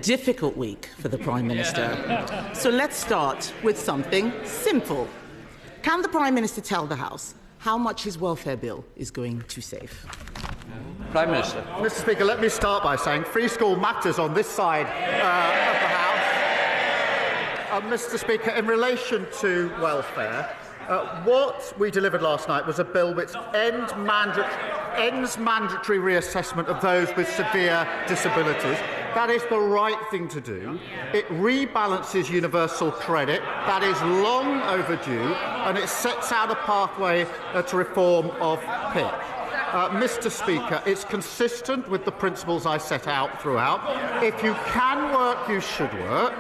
difficult week for the Prime Minister. So let's start with something simple. Can the Prime Minister tell the House how much his welfare bill is going to save? Prime Minister. Mr. Speaker, let me start by saying free school matters on this side of the House. Mr. Speaker, in relation to welfare, what we delivered last night was a bill which ends mandatory reassessment of those with severe disabilities. That is the right thing to do. It rebalances universal credit. That is long overdue, and it sets out a pathway to reform of PIP. Mr. Speaker, it's consistent with the principles I set out throughout. If you can work, you should work.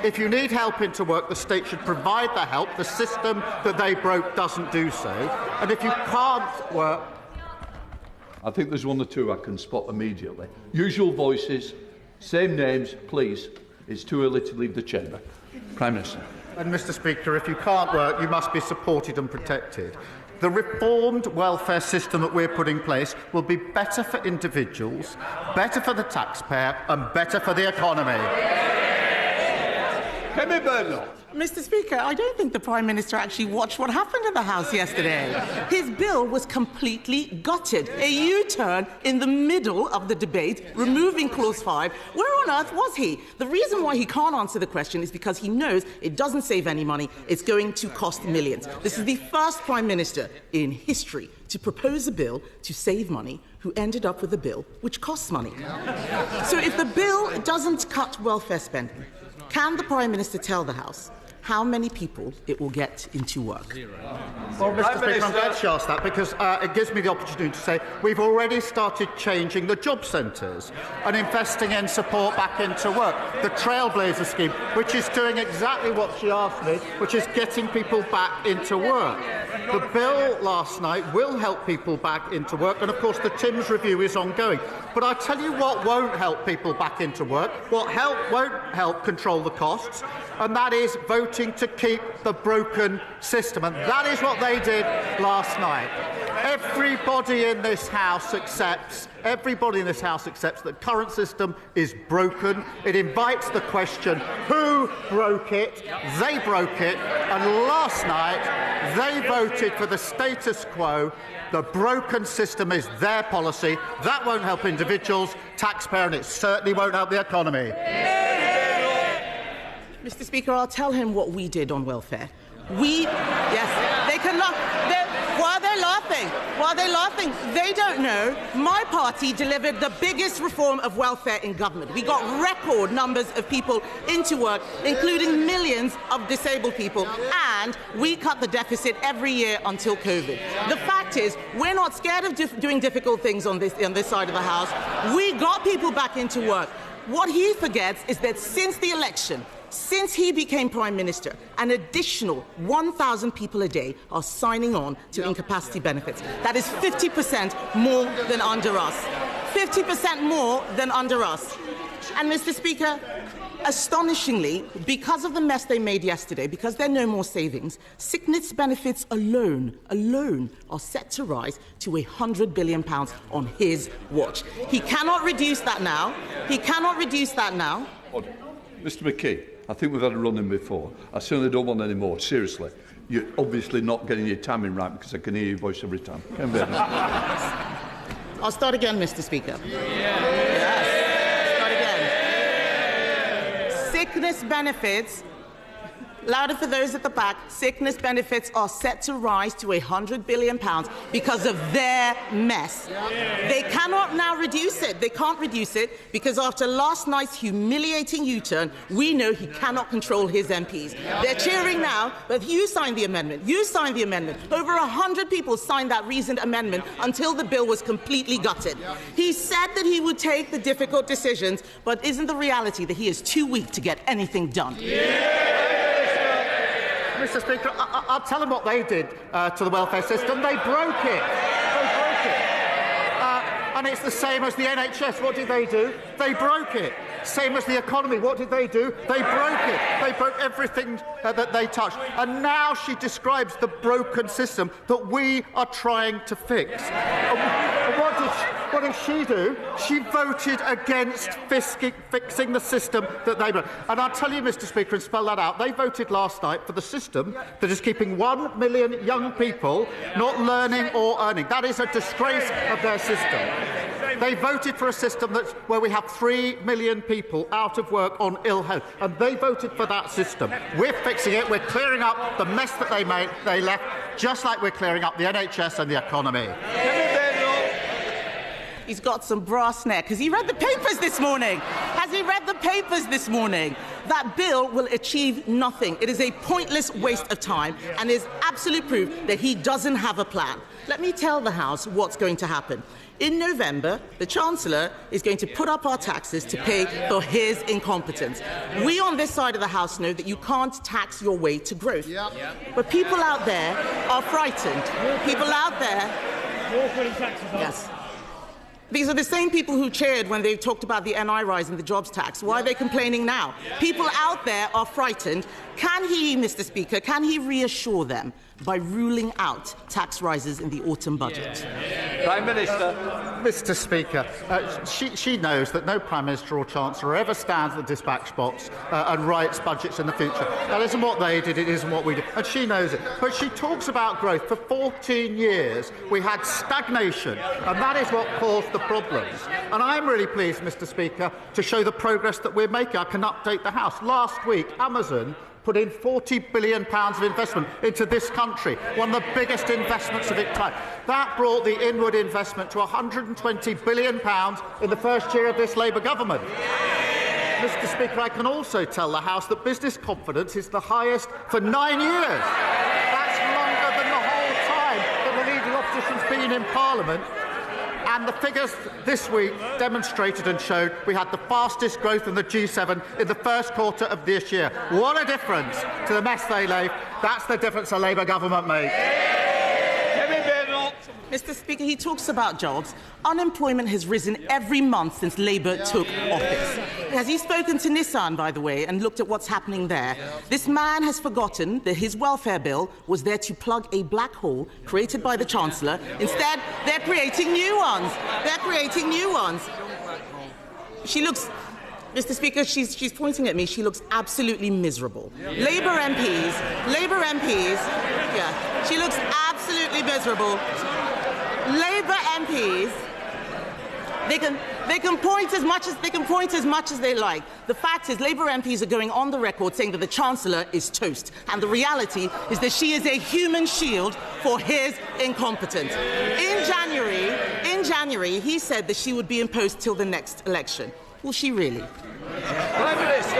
If you need help into work, the state should provide the help. The system that they broke doesn't do so. And if you can't work... I think there's one or two I can spot immediately. Usual voices, same names, please. It's too early to leave the chamber. Prime Minister. And, Mr. Speaker, if you can't work, you must be supported and protected. The reformed welfare system that we're putting in place will be better for individuals, better for the taxpayer and better for the economy. Kemi Badenoch. Mr. Speaker, I don't think the Prime Minister actually watched what happened in the House yesterday. His bill was completely gutted. A U-turn in the middle of the debate, removing Clause 5. Where on earth was he? The reason why he can't answer the question is because he knows it doesn't save any money. It's going to cost millions. This is the first Prime Minister in history to propose a bill to save money who ended up with a bill which costs money. So if the bill doesn't cut welfare spending, can the Prime Minister tell the House how many people it will get into work? Well, Mr. Speaker, I'm glad she asked that because it gives me the opportunity to say we've already started changing the job centres and investing in support back into work. The Trailblazer scheme, which is doing exactly what she asked me, which is getting people back into work. The bill last night will help people back into work, and of course the Timms review is ongoing. But I tell you what won't help people back into work, won't help control the costs, and that is voting to keep the broken system. And that is what they did last night. Everybody in this House accepts that the current system is broken. It invites the question, who broke it? They broke it. And last night, they voted for the status quo. The broken system is their policy. That won't help individuals, taxpayer, and it certainly won't help the economy. Mr. Speaker, I'll tell him what we did on welfare. Yes, they can laugh. While they're laughing, they don't know. My party delivered the biggest reform of welfare in government. We got record numbers of people into work, including millions of disabled people, and we cut the deficit every year until COVID. The fact is, we're not scared of doing difficult things on this side of the House. We got people back into work. What he forgets is that since the election, since he became Prime Minister, an additional 1,000 people a day are signing on to incapacity benefits. That is 50% more than under us. 50% more than under us. And, Mr. Speaker, astonishingly, because of the mess they made yesterday, because there are no more savings, sickness benefits alone are set to rise to £100 billion on his watch. He cannot reduce that now. Order. Mr. McKee, I think we've had a run-in before. I certainly don't want any more. Seriously. You're obviously not getting your timing right because I can hear your voice every time. I'll start again, Mr. Speaker. Sickness benefits, louder for those at the back, sickness benefits are set to rise to £100 billion because of their mess. They cannot now reduce it. They can't reduce it because after last night's humiliating U-turn, we know he cannot control his MPs. They're cheering now, but you signed the amendment. Over 100 people signed that reasoned amendment until the bill was completely gutted. He said that he would take the difficult decisions, but isn't the reality that he is too weak to get anything done? Mr. Speaker, I'll tell them what they did to the welfare system. They broke it. And it's the same as the NHS. What did they do? They broke it. Same as the economy. What did they do? They broke it. They broke everything that they touched. And now she describes the broken system that we are trying to fix. what did she do? She voted against fixing the system that they wrote. And I'll tell you, Mr. Speaker, and spell that out, they voted last night for the system that is keeping 1 million young people not learning or earning. That is a disgrace of their system. They voted for a system where we have 3 million people out of work on ill health, and they voted for that system. We're fixing it. We're clearing up the mess that they left, just like we're clearing up the NHS and the economy. He's got some brass neck. Has he read the papers this morning? Has he read the papers this morning? That bill will achieve nothing. It is a pointless waste of time and is absolute proof that he doesn't have a plan. Let me tell the House what's going to happen. In November, the Chancellor is going to put up our taxes to pay for his incompetence. We on this side of the House know that you can't tax your way to growth. But people out there are frightened. People out there... Yes. These are the same people who cheered when they talked about the NI rise and the jobs tax. Why are they complaining now? People out there are frightened. Can he, Mr. Speaker, can he reassure them by ruling out tax rises in the autumn budget? Prime Minister. Mr. Speaker, she knows that no Prime Minister or Chancellor ever stands at the dispatch box and writes budgets in the future. That isn't what they did, it isn't what we did, and she knows it. But she talks about growth. For 14 years, we had stagnation, and that is what caused the problems. And I'm really pleased, Mr. Speaker, to show the progress that we're making. I can update the House. Last week, Amazon put in £40 billion of investment into this country, one of the biggest investments of its time. That brought the inward investment to £120 billion in the first year of this Labour government. Mr. Speaker, I can also tell the House that business confidence is the highest for 9 years. That's longer than the whole time that the leading opposition's been in Parliament. And the figures this week demonstrated and showed we had the fastest growth in the G7 in the first quarter of this year. What a difference to the mess they left. That's the difference a Labour government made. Kemi Badenoch. Mr. Speaker, he talks about jobs. Unemployment has risen every month since Labour took office. Has he spoken to Nissan, by the way, and looked at what's happening there? This man has forgotten that his welfare bill was there to plug a black hole created by the Chancellor. Instead, they're creating new ones. They're creating new ones. She looks... Mr. Speaker, she's pointing at me. She looks absolutely miserable. Labour MPs, yeah, she looks absolutely miserable. Labour MPs, they can point as much as they like. The fact is, Labour MPs are going on the record saying that the Chancellor is toast, and the reality is that she is a human shield for his incompetence. In January, he said that she would be in post till the next election. Will she really? Prime Minister.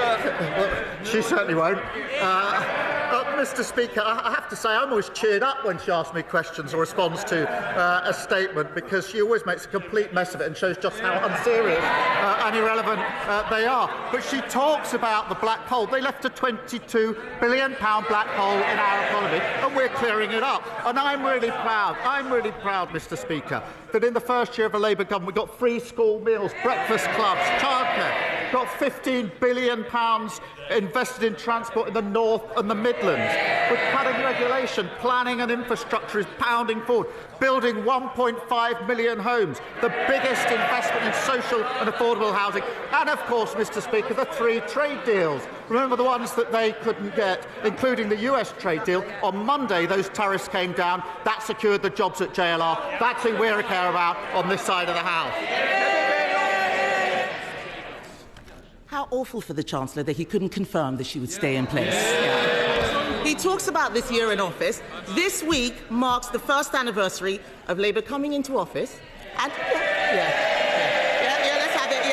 Well, she certainly won't. Mr. Speaker, I have to say I'm always cheered up when she asks me questions or responds to a statement, because she always makes a complete mess of it and shows just how unserious and irrelevant they are. But she talks about the black hole. They left a £22 billion black hole in our economy, and we're clearing it up. And I'm really proud, Mr. Speaker, that in the first year of a Labour government we got free school meals, breakfast clubs, childcare, got £15 billion invested in transport in the North and the Midlands. With cutting regulation, planning and infrastructure is pounding forward, building 1.5 million homes, the biggest investment in social and affordable housing, and of course, Mr. Speaker, the 3 trade deals. Remember the ones that they couldn't get, including the US trade deal. On Monday, those tariffs came down. That secured the jobs at JLR. That's who we care about on this side of the House. How awful for the Chancellor that he couldn't confirm that she would stay in place. Yeah. He talks about this year in office. This week marks the first anniversary of Labour coming into office. And let's have it.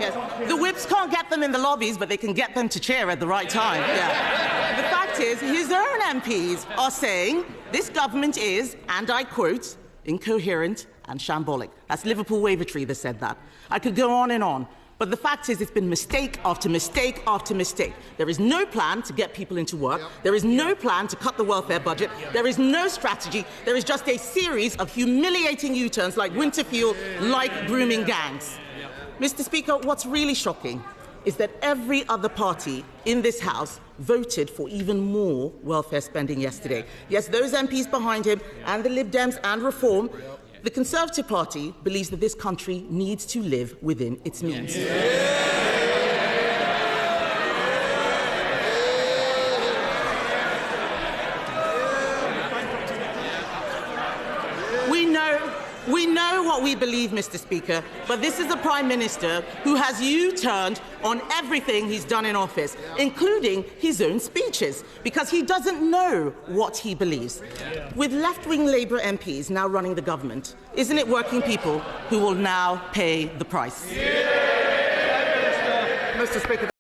Yes. The whips can't get them in the lobbies, but they can get them to cheer at the right time. Yeah. The fact is, his own MPs are saying this government is, and I quote, incoherent and shambolic. That's Liverpool Wavertree that said that. I could go on and on. But the fact is, it's been mistake after mistake after mistake. There is no plan to get people into work. There is no plan to cut the welfare budget. There is no strategy. There is just a series of humiliating U-turns like winter fuel, like grooming gangs. Mr. Speaker, what's really shocking is that every other party in this House voted for even more welfare spending yesterday. Yes, those MPs behind him and the Lib Dems and Reform The Conservative Party believes that this country needs to live within its means. We know what we believe, Mr. Speaker, but this is a Prime Minister who has U-turned on everything he's done in office, including his own speeches, because he doesn't know what he believes. With left-wing Labour MPs now running the government, isn't it working people who will now pay the price? Mr. Speaker.